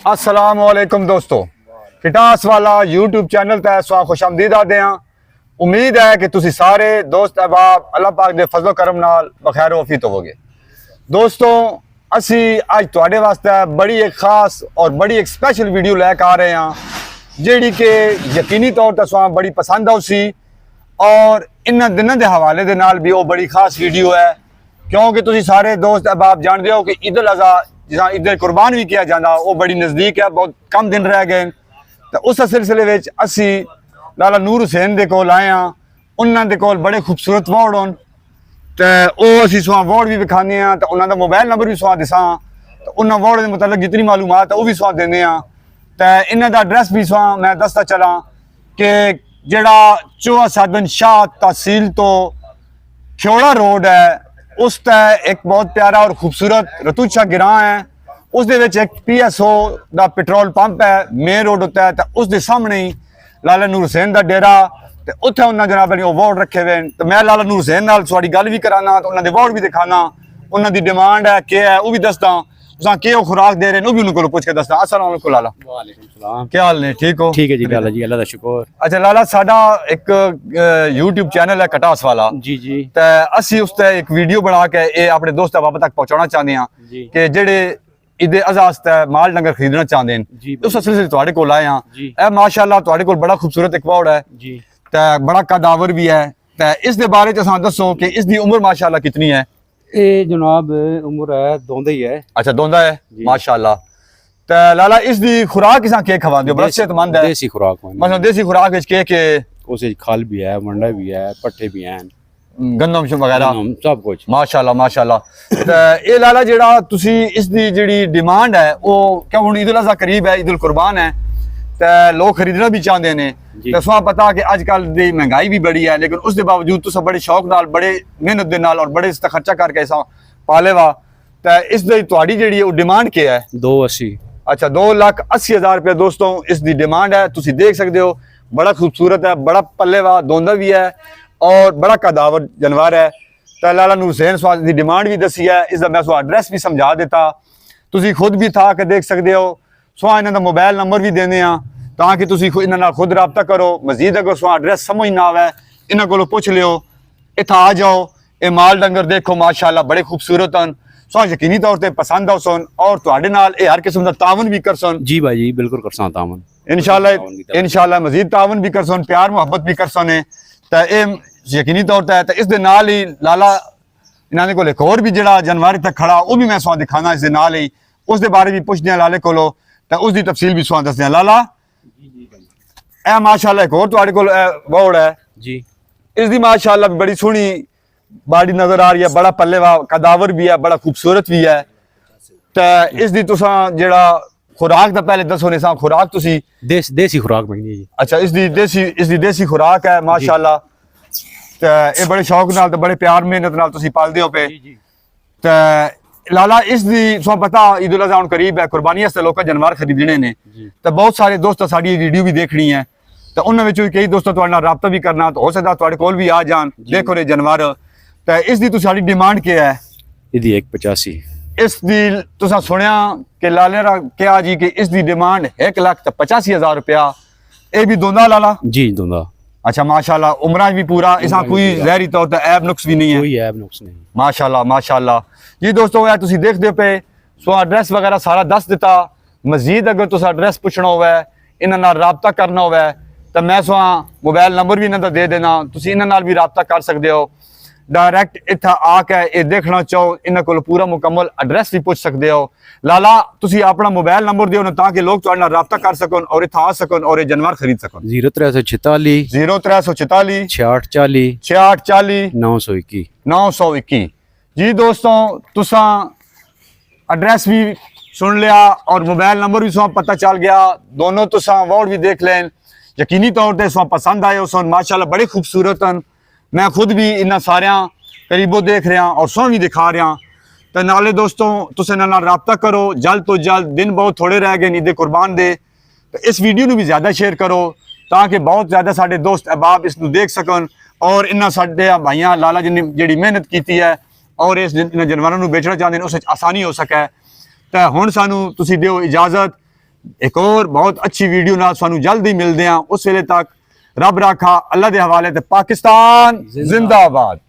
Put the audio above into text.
अस्सलाम वालेकुम दोस्तों, खिटास वाला यूट्यूब चैनल ते सवा खुश आमदीद आते हैं। उम्मीद है कि तुसी सारे दोस्त अहबाब अल्लाह पाक दे फजलो करम नाल बखैर वफीत होवोगे। दोस्तों असी अज तुहाडे वास्ते बड़ी एक खास और बड़ी एक स्पेशल वीडियो लैके आ रहे हैं जिहड़ी कि यकीनी तौर पर तुहां बड़ी पसंद आउसी और इन्हां दिनां दे हवाले दे नाल भी वो बड़ी खास वीडियो है, क्योंकि तुसी सारे दोस्त अहबाब जानते हो कि ईद उल अज़हा जिस ईद कुर्बान भी किया जाता वो बड़ी नज़दीक है, बहुत कम दिन रह गए। तो उस सिलसिले में असी लाला नूर हुसैन दे कोल आए हैं। उन्होंने कोल बड़े खूबसूरत वर्ड होन तो वह असी सुहा वर्ड भी विखाने हैं, तो उन्होंने मोबाइल नंबर भी सुहा दिसा, तो उन्होंने वर्ड के मुताबिक जितनी मालूमात है वह भी सुहा देने। तो इन्हों का एड्रैस भी सुहा मैं दसता चला कि जड़ा चोआ साधन शाह तहसील तो खियोड़ा रोड है, उस एक बहुत प्यारा और खूबसूरत रतूचा गिरां है। उस दे विच एक PSO का पेट्रोल पंप है, मेन रोड होता है। तो उस दे सामने ही लाला नूर हुसैन का डेरा, तो उत्थे उन्होंने जनाब वो वार्ड रखे हुए हैं। तो मैं लाला नूर हुसैन नाल थोड़ी गल भी कराना, तो उन्होंने वार्ड भी दिखाना, उन्होंने डिमांड है क्या है वह भी दसदा, तुसां केह खुराक दे रहे हैं वह भी उन्होंने पुछ के दसदा। अस्सलाम वालेकुम लाला। वालेकुम सलाम। क्या हाल ने? ठीक हो? ठीक है जी लाला जी, अल्लाह दा शुक्र। अच्छा लाला, साडा एक यूट्यूब चैनल है खटास वाला जी जी। तो असी उस ते एक वीडियो बना के ये अपने दोस्त अहबाब तक पहुंचाना चाहते हैं कि जेडे ईद अज़हा माल डंगर खरीदना चाहते हैं, उस सिलसिले तुहाडे कोल आए हैं। ए माशाअल्लाह तुहाडे कोल बड़ा खूबसूरत एक वार्ड है जी, तो बड़ा कदावर भी है। तो इस दे बारे च असां दसो कि इसकी उम्र माशाअल्लाह कितनी है? ये जनाब उम्र है दोंदा ही है। अच्छा दोंदा है माशाअल्लाह। तो लाला इसकी खुराक किसा के खवांदे हो? बड़ा सेहतमंद है। देसी खुराक मतलब देसी खुराक विच के उसे खल भी है, मंडा भी है, पट्ठे भी हैं, गंदम वगैरह सब कुछ माशाअल्लाह माशाअल्लाह। तो ये लाला जेड़ा तुसी इसकी जिहड़ी डिमांड है वो क्या हुण ईद उल अज़हा करीब है, ईद उल कुर्बान है, तो लोग खरीदना भी चाहते हैं। तो सुहा पता कि अजकल दी महंगाई भी बड़ी है, लेकिन उसके बावजूद तुस बड़े शौक नाल बड़े मेहनत दे नाल और बड़े इसका खर्चा करके ऐसा पाले वा। तो इस दी तुहाडी जेहड़ी वो डिमांड क्या है? 280। अच्छा 2,80,000 रुपये दोस्तों इसकी डिमांड है। तुसी देख सकते हो बड़ा खूबसूरत है, बड़ा पल्ले वा दोंदा भी है और बड़ा कदावर जानवर है। तो लाला नूर हुसैन स्वाद की डिमांड भी दसी है, इसका मैं सुहा एड्रैस भी समझा देता, तुसी खुद भी था के देख सकते हो। सुहा इन्हों का मोबाइल नंबर भी देने ताकि तुसी इन्होंने खुद रबता करो। मजीद अगर सुहा एड्रैस समझ ना आवे इन्हों को पुछ लियो, इतना आ जाओ। ये माल डंगर देखो माशाअल्लाह बड़े खूबसूरत हैं, सुहा यकीनी तौर पर पसंद आओ सन और तुहाडे नाल ये हर किस्म का तावन भी कर सन। जी भाई जी बिल्कुल कर सा तावन, इंशाल्लाह मजीद तावन भी कर सन, प्यार मुहब्बत भी कर सन। तो ये यकीनी तौर पर तो इस दे नाल ही लाला इन्होंने को एक और भी जड़ा जानवर तक खड़ा वो भी मैं सुहा दिखाना इस दे नाल ही, उस दे बारे भी पुछदे लाले कोलो, तो उसकी तफसील भी सुहा दसदे। लाला ए माशाअल्लाह एक और तुहाडे कोल वार्ड है जी, इसकी माशाअल्लाह बड़ी सोहनी बाड़ी नजर आ रही है, बड़ा पल्ले वा कदावर भी है, बड़ा खूबसूरत भी है। तो इसकी तुसां जेड़ा खुराक तो पहले दसो ने सा खुराक तुसी देसी खुराक मंगनी जी। अच्छा इसकी देसी खुराक है माशाअल्लाह। तो ये बड़े शौक नाल तो बड़े प्यार मेहनत नाल तुसी पालदे हो पे। तो लाला इसकी सो पता ईद उल अज़हा करीब है, कुर्बानी वास्ते लोग जानवर खरीदने ने, तो बहुत सारे दोस्त साड़ी वीडियो भी देखनी है, तो उन्होंने कई दोस्तों तुहाडे नाल राबता भी करना, तो हो सकता तुहाडे कोल भी आ जान देखो रे जानवर। तो इसकी तुसाडी डिमांड क्या है? इदी 185। इसकी तुसा सुनिया कि लाले रा क्या जी कि इसकी डिमांड 1,85,000 रुपया। ये भी दोंदा लाला? जी दोंदा। अच्छा माशाअल्लाह, उम्र भी पूरा, इसा कोई जहरी तौर पर ऐब नुक्स भी नहीं है? कोई ऐब नुक्स नहीं माशाअल्लाह माशाअल्लाह। जी दोस्तों यार तुसी देखदे पे सो एड्रैस वगैरह सारा दस दिता। मजीद अगर तुसा एड्रैस पुछना होवे, इन्हां नाल राबता करना होवे, तो मैं सुहा मोबाइल नंबर भी इन्हां दा दे देना, तुसी इन्हां नाल भी राबता कर सकते हो। डायरैक्ट इत्थे आके ये देखना चाहो इन्हां कोल पूरा मुकम्मल एड्रैस भी पूछ सकते हो। लाला तुसी अपना मोबाइल नंबर दियो ना ताकि लोग तुहाडे नाल राबता कर सकन और इत्थे आ सकन और ये जानवर खरीद सकन। 0346 0346 6640 6640 921 921। जी दोस्तों तुसा एड्रैस भी सुन लिया और मोबाइल नंबर भी सुहा पता चल गया, दोनों तुसा वार्ड भी देख लें। यकीनी तौर पर सुहा पसंद आए सन माशाअल्लाह, बड़े खूबसूरत हैं। मैं खुद भी इन्होंने सारिया करीबों देख रहा और सुहा भी दिखा रहा। तो नाले दोस्तों तुस इन्हां नाल राबता करो जल्द तो जल्द, दिन बहुत थोड़े रह गए ईद कुर्बान दे। तो इस वीडियो को भी ज़्यादा शेयर करो ताकि बहुत ज़्यादा साढ़े दोस्त अहबाब इसनूं देख सकन और इन्हां साडे भाइयां लाला जी ने जिहड़ी मेहनत की है और इस जानवरों को बेचना चाहते हैं उस आसानी हो सके। तो हुण सानू तुसी दिओ इजाजत, एक और बहुत अच्छी वीडियो नाल सानू जल्द ही मिलते हैं। उस वेले तक रब राखा, अल्लाह के हवाले ते पाकिस्तान जिंदाबाद।